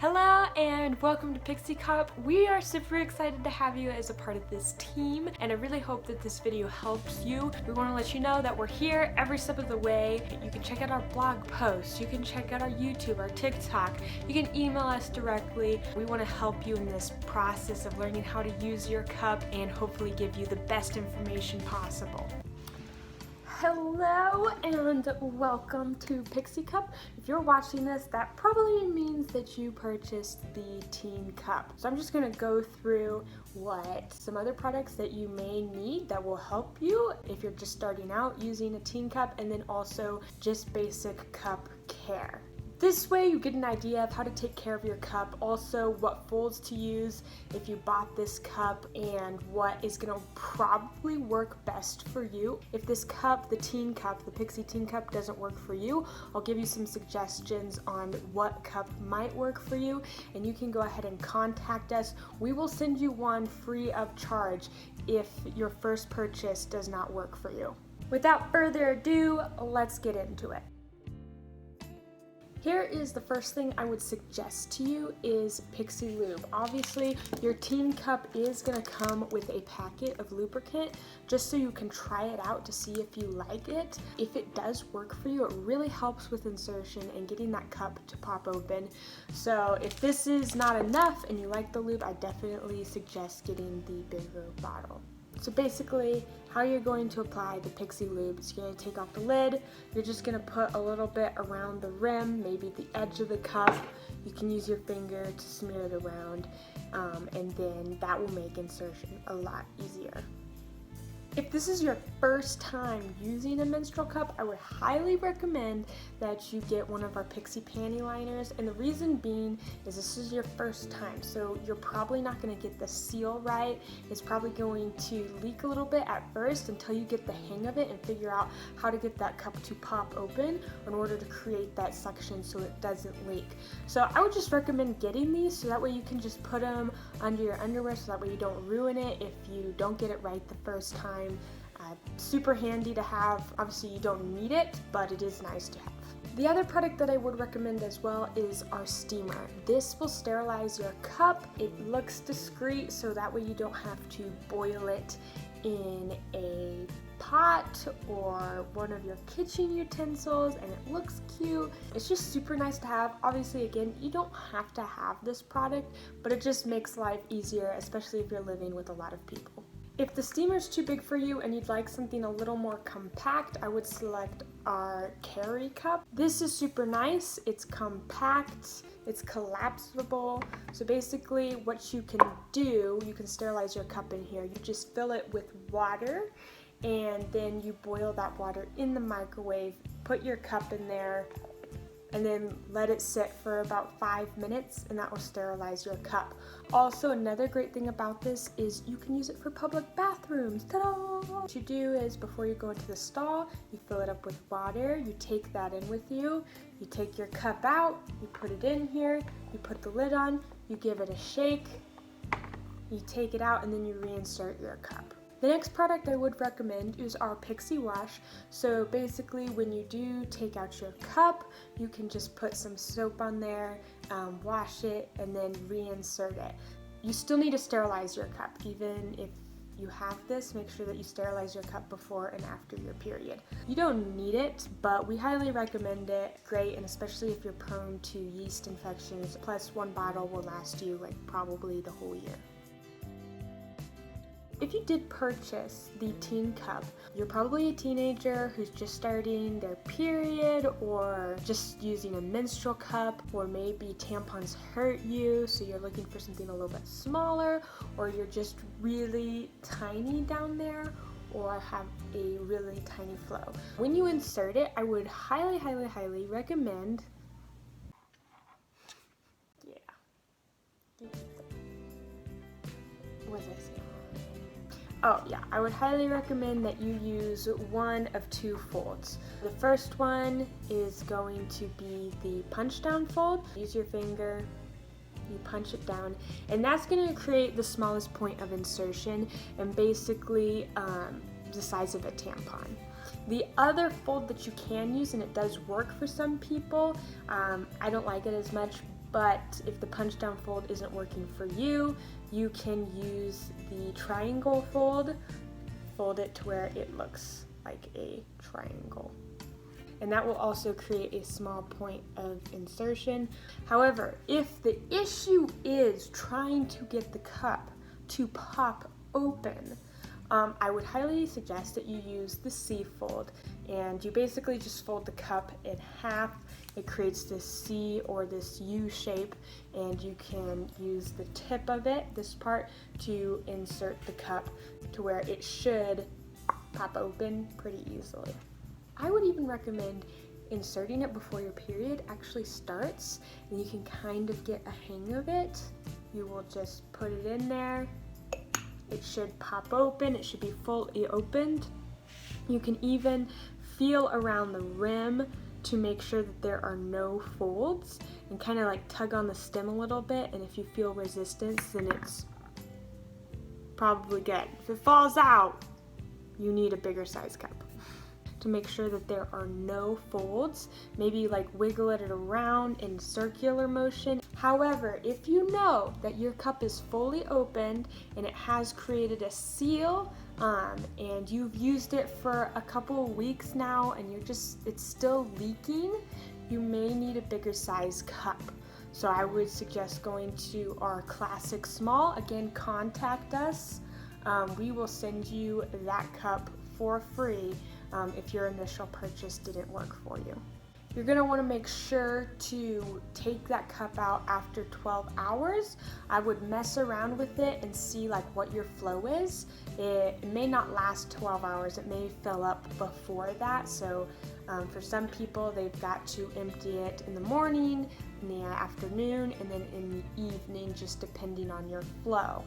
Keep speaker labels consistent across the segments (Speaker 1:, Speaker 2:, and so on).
Speaker 1: Hello and welcome to Pixie Cup. We are super excited to have you as a part of this team, and I really hope that this video helps you. We want to let you know that we're here every step of the way. You can check out our blog posts, you can check out our YouTube, our TikTok, you can email us directly. We want to help you in this process of learning how to use your cup and hopefully give you the best information possible. Hello and welcome to Pixie Cup. If you're watching this, that probably means that you purchased the teen cup. So I'm just gonna go through what some other products that you may need that will help you if you're just starting out using a teen cup, and then also just basic cup care. This way you get an idea of how to take care of your cup, also what folds to use if you bought this cup, and what is going to probably work best for you. If this cup, the teen cup, the Pixie teen cup doesn't work for you, I'll give you some suggestions on what cup might work for you, and you can go ahead and contact us. We will send you one free of charge if your first purchase does not work for you. Without further ado, let's get into it. Here is the first thing I would suggest to you is Pixie Lube. Obviously, your teen cup is gonna come with a packet of lubricant just so you can try it out to see if you like it. If it does work for you, it really helps with insertion and getting that cup to pop open. So if this is not enough and you like the lube, I definitely suggest getting the bigger bottle. So basically, how you're going to apply the Pixie Lube is you're going to take off the lid, you're just going to put a little bit around the rim, maybe the edge of the cup. You can use your finger to smear it around, and then that will make insertion a lot easier. If this is your first time using a menstrual cup, I would highly recommend that you get one of our Pixie Panty Liners, and the reason being is this is your first time, so you're probably not going to get the seal right. It's probably going to leak a little bit at first until you get the hang of it and figure out how to get that cup to pop open in order to create that suction so it doesn't leak. So I would just recommend getting these so that way you can just put them under your underwear so that way you don't ruin it if you don't get it right the first time. Super handy to have. Obviously you don't need it, but it is nice to have. The other product that I would recommend as well is our steamer. This will sterilize your cup. It looks discreet, so that way you don't have to boil it in a pot or one of your kitchen utensils, and it looks cute. It's just super nice to have. Obviously, again, you don't have to have this product, but it just makes life easier, especially if you're living with a lot of people. If the steamer is too big for you and you'd like something a little more compact, I would select our carry cup. This is super nice. It's compact, it's collapsible. So basically what you can do, you can sterilize your cup in here. You just fill it with water, and then you boil that water in the microwave, put your cup in there, and then let it sit for about 5 minutes, and that will sterilize your cup. Also, another great thing about this is you can use it for public bathrooms. Ta-da! What you do is before you go into the stall, you fill it up with water, you take that in with you, you take your cup out, you put it in here, you put the lid on, you give it a shake, you take it out, and then you reinsert your cup. The next product I would recommend is our Pixie Wash. So basically when you do take out your cup, you can just put some soap on there, wash it, and then reinsert it. You still need to sterilize your cup. Even if you have this, make sure that you sterilize your cup before and after your period. You don't need it, but we highly recommend it. Great, and especially if you're prone to yeast infections. Plus, one bottle will last you like probably the whole year. If you did purchase the teen cup, you're probably a teenager who's just starting their period, or just using a menstrual cup, or maybe tampons hurt you, so you're looking for something a little bit smaller, or you're just really tiny down there, or have a really tiny flow. When you insert it, I would highly, highly, highly recommend, what was I saying? Oh yeah, I would highly recommend that you use one of two folds. The first one is going to be the punch down fold. Use your finger, you punch it down, and that's going to create the smallest point of insertion, and basically the size of a tampon. The other fold that you can use, and it does work for some people, I don't like it as much, but if the punch down fold isn't working for you, you can use the triangle fold it to where it looks like a triangle. And that will also create a small point of insertion. However, if the issue is trying to get the cup to pop open, I would highly suggest that you use the C fold, and you basically just fold the cup in half. It creates this C or this U shape, and you can use the tip of it, this part, to insert the cup to where it should pop open pretty easily. I would even recommend inserting it before your period actually starts, and you can kind of get a hang of it. You will just put it in there. It should pop open. It should be fully opened. You can even feel around the rim to make sure that there are no folds, and kind of like tug on the stem a little bit, and if you feel resistance, then it's probably good. If it falls out, you need a bigger size cup. To make sure that there are no folds, maybe like wiggle it around in circular motion. However, if you know that your cup is fully opened and it has created a seal, and you've used it for a couple of weeks now and it's still leaking, you may need a bigger size cup. So I would suggest going to our classic small. Again, contact us. We will send you that cup for free if your initial purchase didn't work for you. You're going to want to make sure to take that cup out after 12 hours. I would mess around with it and see like what your flow is. It may not last 12 hours. It may fill up before that. So for some people, they've got to empty it in the morning, in the afternoon, and then in the evening, just depending on your flow.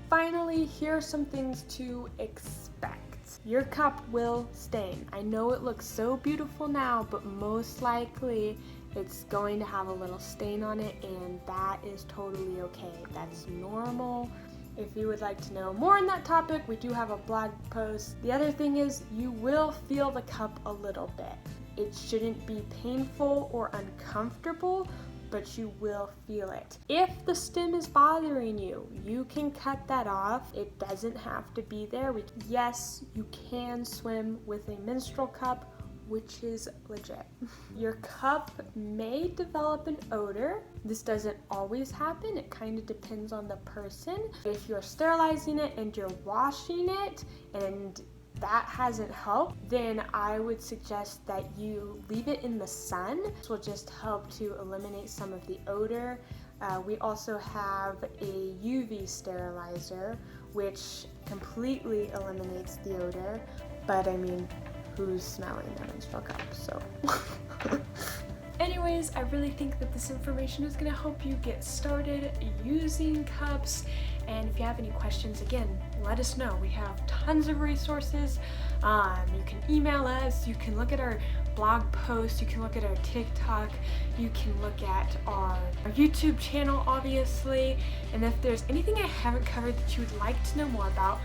Speaker 1: Finally, here are some things to expect. Your cup will stain. I know it looks so beautiful now, but most likely it's going to have a little stain on it, and that is totally okay. That's normal. If you would like to know more on that topic, we do have a blog post. The other thing is you will feel the cup a little bit. It shouldn't be painful or uncomfortable, but you will feel it. If the stem is bothering you, you can cut that off. It doesn't have to be there. Yes, you can swim with a menstrual cup, which is legit. Your cup may develop an odor. This doesn't always happen. It kind of depends on the person. If you're sterilizing it and you're washing it and that hasn't helped, then I would suggest that you leave it in the sun. This will just help to eliminate some of the odor. We also have a UV sterilizer, which completely eliminates the odor, but I mean, who's smelling a menstrual cup, so. Anyways, I really think that this information is going to help you get started using cups. And if you have any questions, again, let us know. We have tons of resources. You can email us. You can look at our blog posts. You can look at our TikTok. You can look at our YouTube channel, obviously. And if there's anything I haven't covered that you would like to know more about,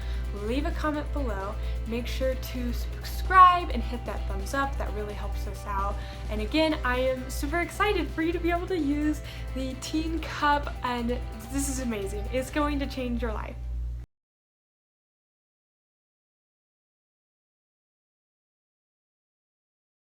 Speaker 1: leave a comment below. Make sure to subscribe and hit that thumbs up. That really helps us out. And again, I am super excited for you to be able to use the teen cup, and this is amazing. It's going to change your life.